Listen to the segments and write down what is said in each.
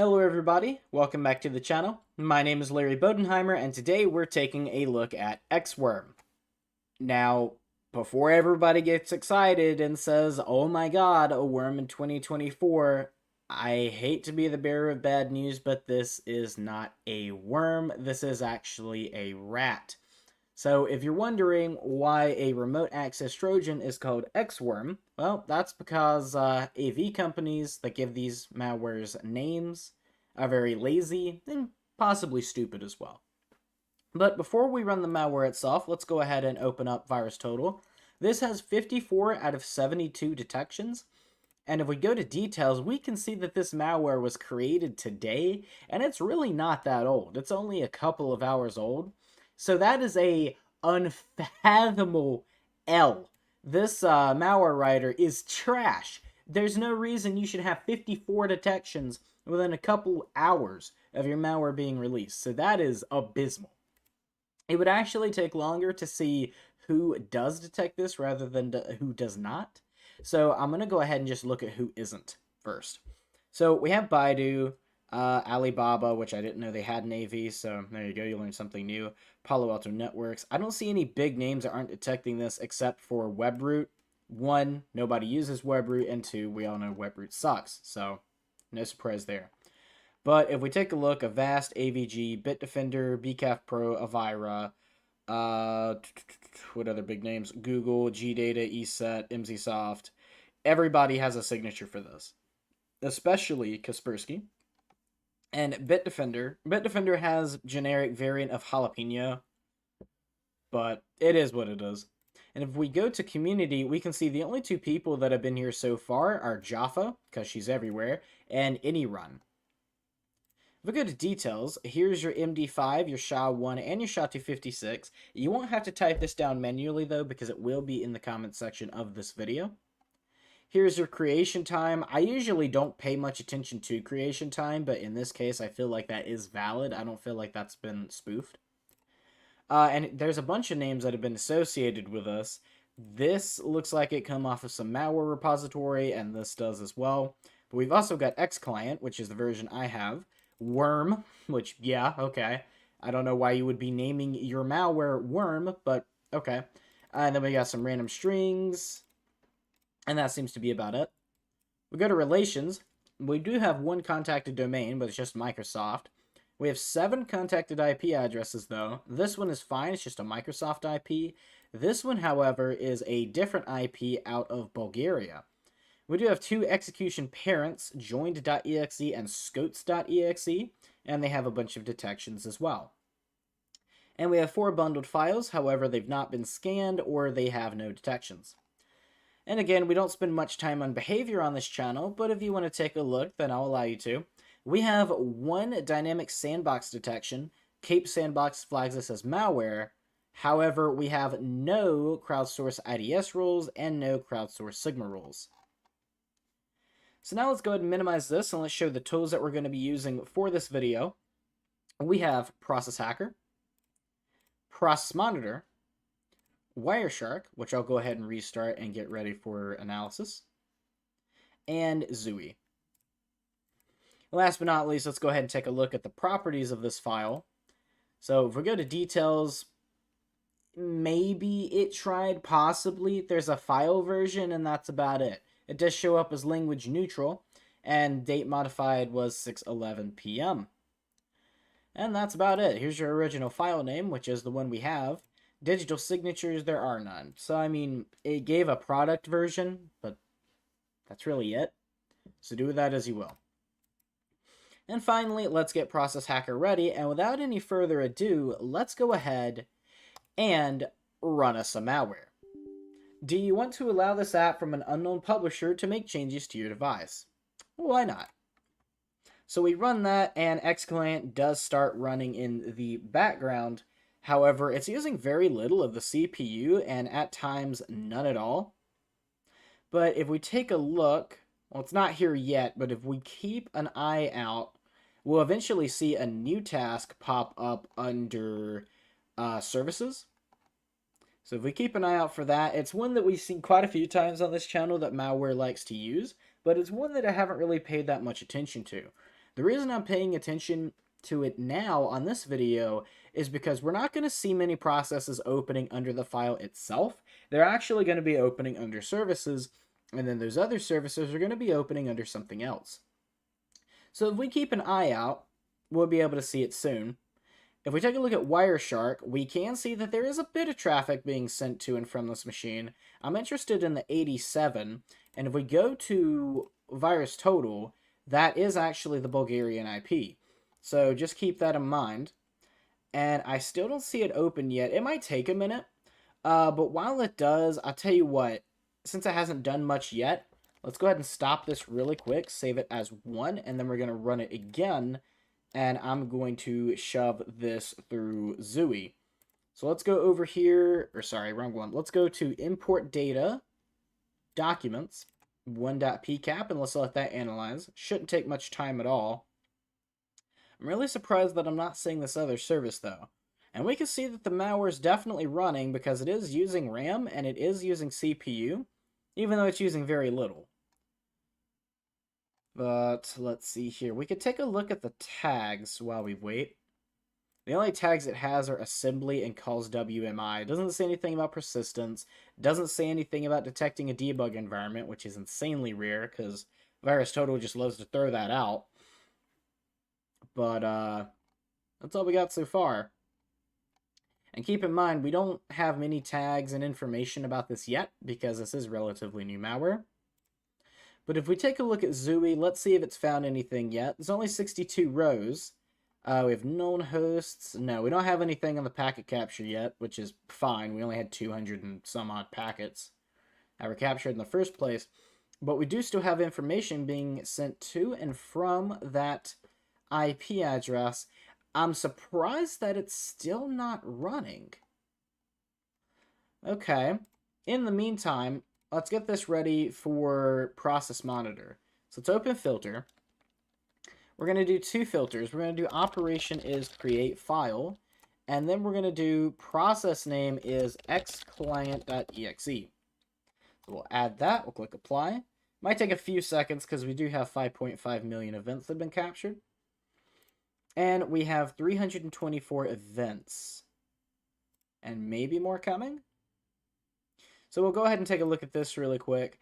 Hello everybody, welcome back to the channel. My name is Larry Bodenheimer and today we're taking a look at XWorm. Now, before everybody gets excited and says, oh my god, a worm in 2024, I hate to be the bearer of bad news, but this is not a worm, this is actually a rat. So if you're wondering why a remote access Trojan is called XWorm, well, that's because AV companies that give these malwares names are very lazy and possibly stupid as well. But before we run the malware itself, let's go ahead and open up VirusTotal. This has 54 out of 72 detections. And if we go to details, we can see that this malware was created today, and it's really not that old. It's only a couple of hours old. So that is a unfathomable L. This malware writer is trash. There's no reason you should have 54 detections within a couple hours of your malware being released. So that is abysmal. It would actually take longer to see who does detect this rather than who does not. So I'm going to go ahead and just look at who isn't first. So we have Baidu, Alibaba, which I didn't know they had an AV, so there you go, you learned something new. Palo Alto Networks. I don't see any big names that aren't detecting this except for WebRoot. One, nobody uses WebRoot, and two, we all know WebRoot sucks, so no surprise there. But if we take a look, Avast, AVG, Bitdefender, BCAF Pro, Avira, what other big names? Google, GData, ESET, MZSoft. Everybody has a signature for this, especially Kaspersky. And Bitdefender. Bitdefender has generic variant of jalapeno, but it is what it is. And if we go to community, we can see the only two people that have been here so far are Jaffa, because she's everywhere, and AnyRun. If we go to details, here's your MD5, your SHA-1, and your SHA-256. You won't have to type this down manually, though, because it will be in the comments section of this video. Here's your creation time. I usually don't pay much attention to creation time, but in this case, I feel like that is valid. I don't feel like that's been spoofed. And there's a bunch of names that have been associated with us. This looks like it come off of some malware repository, and this does as well. But we've also got Xclient, which is the version I have. Worm, which, yeah, okay. I don't know why you would be naming your malware Worm, but okay. And then we got some random strings, and that seems to be about it. We go to relations. We do have one contacted domain, but it's just Microsoft. We have 7 contacted IP addresses, though. This one is fine. It's just a Microsoft IP. This one, however, is a different IP out of Bulgaria. We do have 2 execution parents, joined.exe and scotes.exe, and they have a bunch of detections as well. And we have 4 bundled files, however, they've not been scanned or they have no detections. And again, we don't spend much time on behavior on this channel, but if you want to take a look, then I'll allow you to. We have 1 dynamic sandbox detection. Cape Sandbox flags this as malware. However, we have no crowdsource IDS rules and no crowdsource Sigma rules. So now let's go ahead and minimize this and let's show the tools that we're going to be using for this video. We have Process Hacker, Process Monitor, Wireshark, which I'll go ahead and restart and get ready for analysis, and Zooey. Last but not least, let's go ahead and take a look at the properties of this file. So if we go to details, maybe it tried, possibly. There's a file version, and that's about it. It does show up as language neutral, and date modified was 6:11 p.m. And that's about it. Here's your original file name, which is the one we have. Digital signatures, there are none. So, I mean, it gave a product version, but that's really it. So do with that as you will. And finally, let's get Process Hacker ready. And without any further ado, let's go ahead and run us some malware. Do you want to allow this app from an unknown publisher to make changes to your device? Why not? So we run that, and Xclient does start running in the background. However, it's using very little of the CPU, and at times, none at all. But if we take a look, well, it's not here yet, but if we keep an eye out, we'll eventually see a new task pop up under services. So if we keep an eye out for that, it's one that we've seen quite a few times on this channel that malware likes to use, but it's one that I haven't really paid that much attention to. The reason I'm paying attention to it now on this video is because we're not going to see many processes opening under the file itself. They're actually going to be opening under services, and then those other services are going to be opening under something else. So if we keep an eye out, we'll be able to see it soon. If we take a look at Wireshark, we can see that there is a bit of traffic being sent to and from this machine. I'm interested in the 87, and if we go to VirusTotal, that is actually the Bulgarian IP. So just keep that in mind. And I still don't see it open yet. It might take a minute, but while it does, I'll tell you what, since it hasn't done much yet, let's go ahead and stop this really quick, save it as 1, and then we're going to run it again. And I'm going to shove this through Zooey. So let's go over here, or sorry, wrong one. Let's go to import data, documents, 1.pcap, and let's let that analyze. Shouldn't take much time at all. I'm really surprised that I'm not seeing this other service though. And we can see that the malware is definitely running because it is using RAM and it is using CPU, even though it's using very little. But let's see here. We could take a look at the tags while we wait. The only tags it has are assembly and calls WMI. It doesn't say anything about persistence. It doesn't say anything about detecting a debug environment, which is insanely rare because VirusTotal just loves to throw that out. But that's all we got so far. And keep in mind, we don't have many tags and information about this yet because this is relatively new malware. But if we take a look at Zooey, let's see if it's found anything yet. There's only 62 rows. We have known hosts. No, we don't have anything on the packet capture yet, which is fine. We only had 200 and some odd packets that were captured in the first place. But we do still have information being sent to and from that IP address. I'm surprised that it's still not running. Okay. In the meantime, let's get this ready for process monitor. So let's open filter. We're going to do 2 filters. We're going to do operation is create file, and then we're going to do process name is xclient.exe. So we'll add that. We'll click apply. Might take a few seconds because we do have 5.5 million events that have been captured. And we have 324 events. And maybe more coming? So we'll go ahead and take a look at this really quick.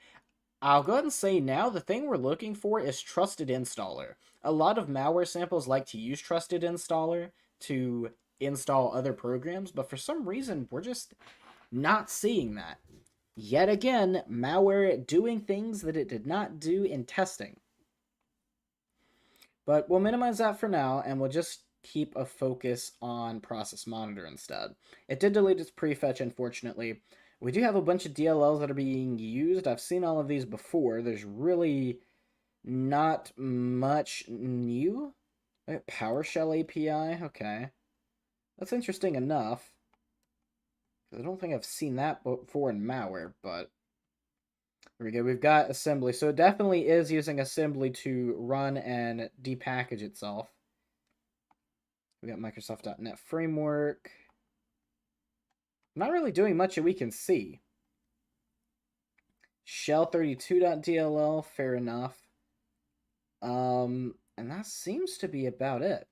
I'll go ahead and say now the thing we're looking for is Trusted Installer. A lot of malware samples like to use Trusted Installer to install other programs, but for some reason we're just not seeing that. Yet again, malware doing things that it did not do in testing. But we'll minimize that for now, and we'll just keep a focus on process monitor instead. It did delete its prefetch, unfortunately. We do have a bunch of DLLs that are being used. I've seen all of these before. There's really not much new. PowerShell API, okay. That's interesting enough. I don't think I've seen that before in malware, but here we go. We've got assembly. So it definitely is using assembly to run and depackage itself. We got Microsoft.NET Framework. Not really doing much that we can see. Shell32.dll, fair enough. And that seems to be about it.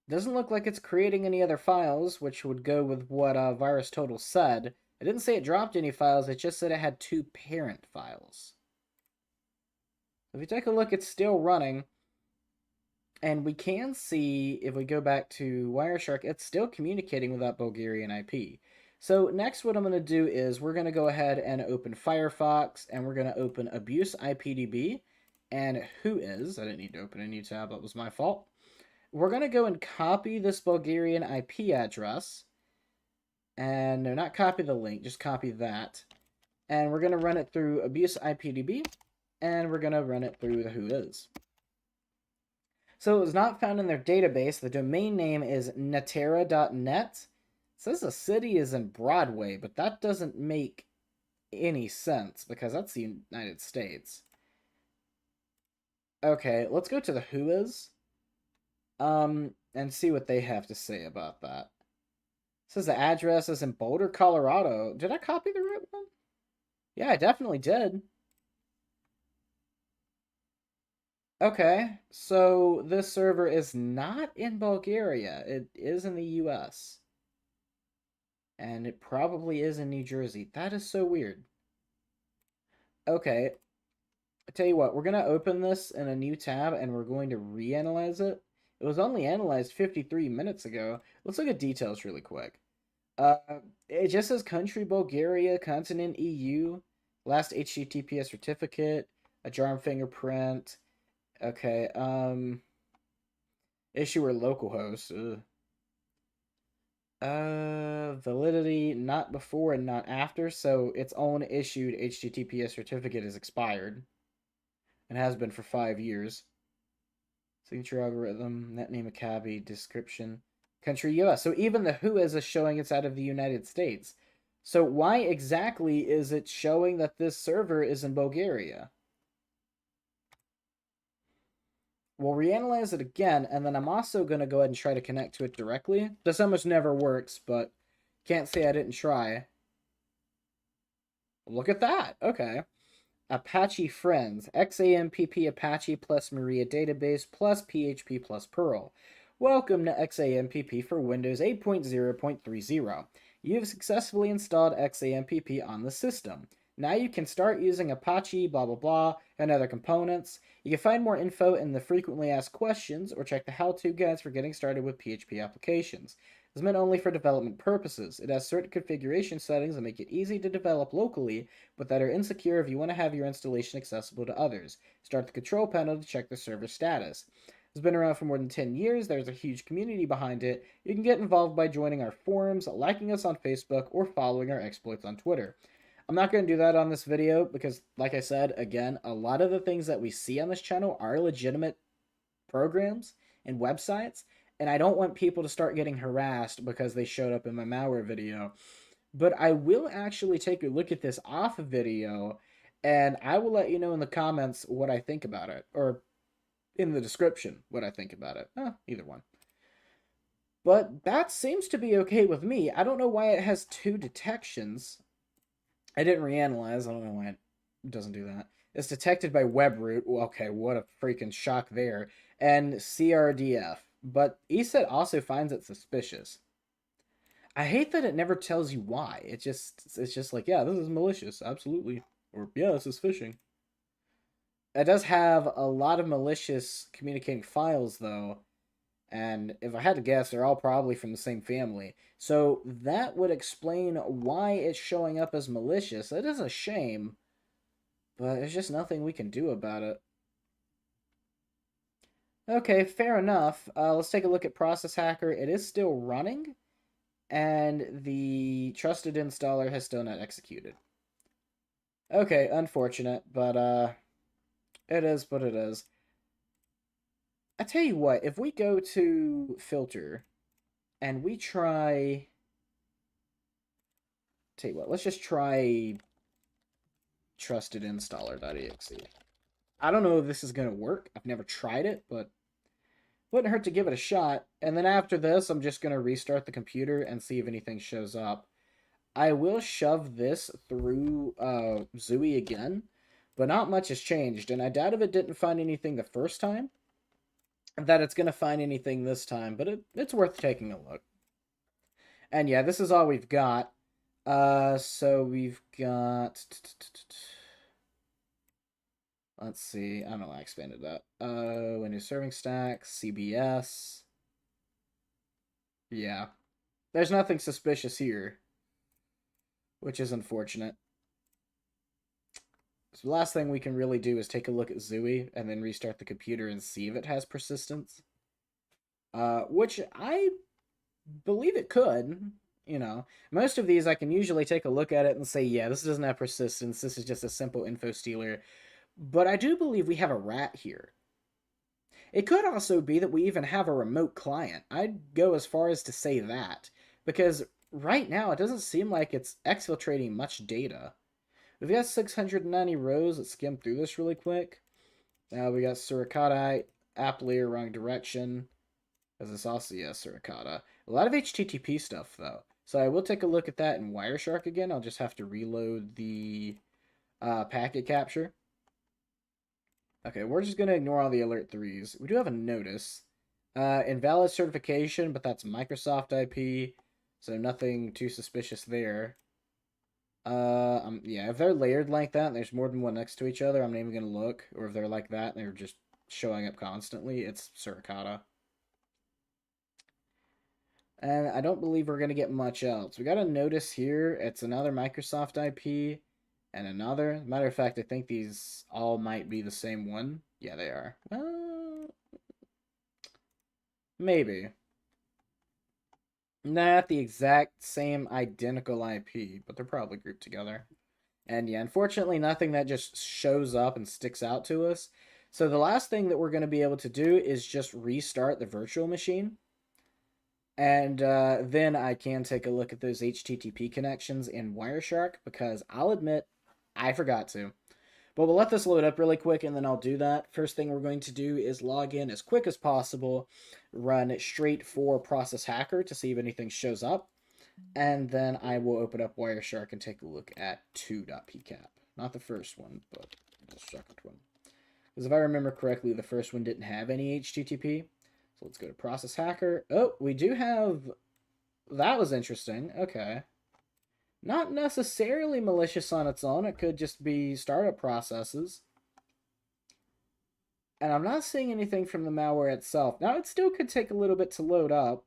Doesn't look like it's creating any other files, which would go with what VirusTotal said. It didn't say it dropped any files, it just said it had 2 parent files. If you take a look, it's still running. And we can see, if we go back to Wireshark, it's still communicating with that Bulgarian IP. So next what I'm going to do is we're going to go ahead and open Firefox, and we're going to open Abuse IPDB, and Whois. I didn't need to open a new tab, that was my fault. We're going to go and copy this Bulgarian IP address. And no, not copy the link, just copy that. And we're going to run it through Abuse IPDB, and we're going to run it through the Whois. So it was not found in their database. The domain name is netera.net. It says the city is in Broadway, but that doesn't make any sense because that's the United States. Okay, let's go to the Whois. And see what they have to say about that. It says the address is in Boulder, Colorado. Did I copy the right one? Yeah, I definitely did. Okay, so this server is not in Bulgaria. It is in the US. And it probably is in New Jersey. That is so weird. Okay, I tell you what, we're going to open this in a new tab and we're going to reanalyze it. It was only analyzed 53 minutes ago. Let's look at details really quick. Uh, it just says country Bulgaria, continent EU, last HTTPS certificate, a JARM fingerprint. Okay, issuer localhost. Validity not before and not after, so its own issued HTTPS certificate is expired and has been for 5 years. Signature algorithm, net name Maccabi, description, country US. So even the WHOIS is showing it's out of the United States. So why exactly is it showing that this server is in Bulgaria? We'll reanalyze it again, and then I'm also going to go ahead and try to connect to it directly. This almost never works, but can't say I didn't try. Look at that. Okay. Apache Friends, XAMPP Apache plus Maria database plus PHP plus Perl. Welcome to XAMPP for Windows 8.0.30. You've successfully installed XAMPP on the system. Now you can start using Apache, blah blah blah, and other components. You can find more info in the frequently asked questions or check the how-to guides for getting started with PHP applications. It's meant only for development purposes. It has certain configuration settings that make it easy to develop locally, but that are insecure if you want to have your installation accessible to others. Start the control panel to check the server status. It's been around for more than 10 years. There's a huge community behind it. You can get involved by joining our forums, liking us on Facebook, or following our exploits on Twitter. I'm not going to do that on this video because, like I said, again, a lot of the things that we see on this channel are legitimate programs and websites, and I don't want people to start getting harassed because they showed up in my malware video. But I will actually take a look at this off video, and I will let you know in the comments what I think about it, or in the description what I think about it. Either one. But that seems to be okay with me. I don't know why it has two detections. I didn't reanalyze. I don't know why it doesn't do that. It's detected by webroot. Well, okay, what a freaking shock there. And CRDF. But ESET also finds it suspicious. I hate that it never tells you why. It's just like, yeah, this is malicious, absolutely. Or yeah, this is phishing. It does have a lot of malicious communicating files though, and if I had to guess, they're all probably from the same family. So that would explain why it's showing up as malicious. It is a shame, but there's just nothing we can do about it. Okay, fair enough. Let's take a look at Process Hacker. It is still running, and the trusted installer has still not executed. Okay, unfortunate, but it is what it is. I tell you what, if we go to filter and we try, tell you what, let's just try trusted installer.exe. I don't know if this is gonna work. I've never tried it, but wouldn't hurt to give it a shot. And then after this, I'm just gonna restart the computer and see if anything shows up. I will shove this through Zooey again, but not much has changed, and I doubt if it didn't find anything the first time, that it's going to find anything this time, but it's worth taking a look. And yeah, this is all we've got. So we've got... Let's see, I don't know, I expanded that. Windows Serving Stack, CBS. Yeah. There's nothing suspicious here, which is unfortunate. So the last thing we can really do is take a look at Zooey and then restart the computer and see if it has persistence. Which I believe it could. You know, most of these I can usually take a look at it and say, yeah, this doesn't have persistence. This is just a simple info stealer. But I do believe we have a rat here. It could also be that we even have a remote client. I'd go as far as to say that. Because right now, it doesn't seem like it's exfiltrating much data. We've got 690 rows. Let's skim through this really quick. Now we got suricata, app layer, wrong direction. As this also, yeah, suricata. A lot of HTTP stuff, though. So I will take a look at that in Wireshark again. I'll just have to reload the packet capture. Okay, we're just gonna ignore all the alert 3s. We do have a notice. Invalid certification, but that's Microsoft IP, so nothing too suspicious there. Yeah, if they're layered like that and there's more than one next to each other, I'm not even gonna look. Or if they're like that and they're just showing up constantly, it's suricata. And I don't believe we're gonna get much else. We got a notice here. It's another Microsoft IP and another. Matter of fact, I think these all might be the same one. Yeah, they are. Maybe. Not the exact same identical IP, but they're probably grouped together. And yeah, unfortunately, nothing that just shows up and sticks out to us. So the last thing that we're going to be able to do is just restart the virtual machine. And then I can take a look at those HTTP connections in Wireshark because I'll admit I forgot to. But we'll let this load up really quick and then I'll do that. First thing we're going to do is log in as quick as possible, run straight for Process Hacker to see if anything shows up. And then I will open up Wireshark and take a look at 2.pcap. Not the first one, but the second one. Because if I remember correctly, the first one didn't have any HTTP. So let's go to Process Hacker. Oh, we do have... That was interesting. Okay. Not necessarily malicious on its own. It could just be startup processes. And I'm not seeing anything from the malware itself. Now, it still could take a little bit to load up.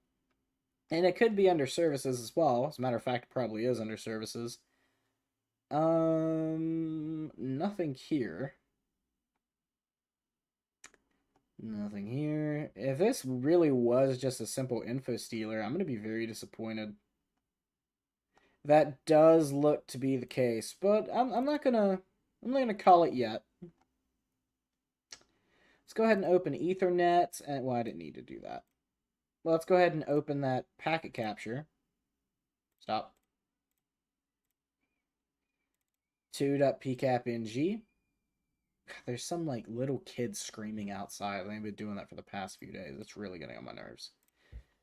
And it could be under services as well. As a matter of fact, it probably is under services. Nothing here. Nothing here. If this really was just a simple info stealer, I'm going to be very disappointed. That does look to be the case, but I'm not gonna call it yet. Let's go ahead and open Ethernet, and well, I didn't need to do that. Well, let's go ahead and open that packet capture. Stop. 2.pcap.ng. There's some like little kids screaming outside. They've been doing that for the past few days. It's really getting on my nerves.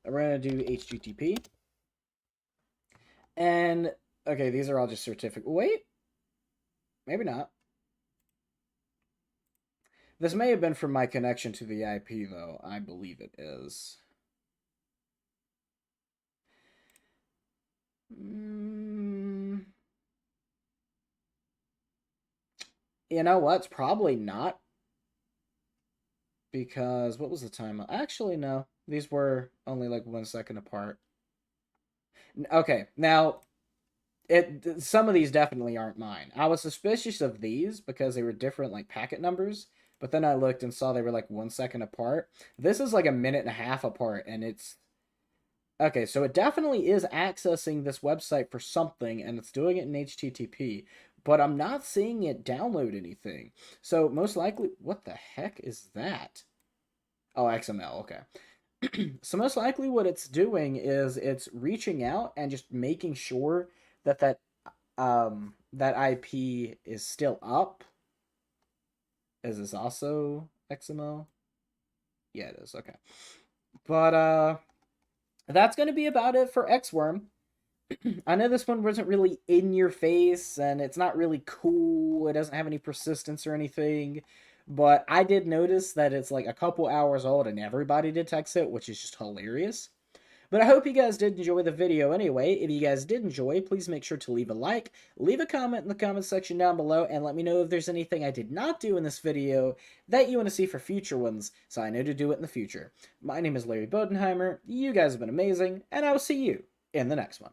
We're gonna do HTTP. And okay, these are all just certificate. Wait, maybe not. This may have been from my connection to the IP, though. I believe it is. You know what? It's probably not. Because, what was the time? Actually, no. These were only like 1 second apart. Okay, now, some of these definitely aren't mine. I was suspicious of these because they were different, like, packet numbers. But then I looked and saw they were like 1 second apart. This is like a minute and a half apart, and it's... Okay, so it definitely is accessing this website for something, and it's doing it in HTTP, but I'm not seeing it download anything. So most likely, what the heck is that? Oh, XML, okay. So most likely what it's doing is it's reaching out and just making sure that that IP is still up. Is this also XML? Yeah, it is, okay. But, that's going to be about it for XWorm. I know this one wasn't really in your face, and it's not really cool. It doesn't have any persistence or anything. But I did notice that it's like a couple hours old, and everybody detects it, which is just hilarious. But I hope you guys did enjoy the video anyway. If you guys did enjoy, please make sure to leave a like, leave a comment in the comment section down below, and let me know if there's anything I did not do in this video that you want to see for future ones, so I know to do it in the future. My name is Larry Bodenheimer, you guys have been amazing, and I will see you in the next one.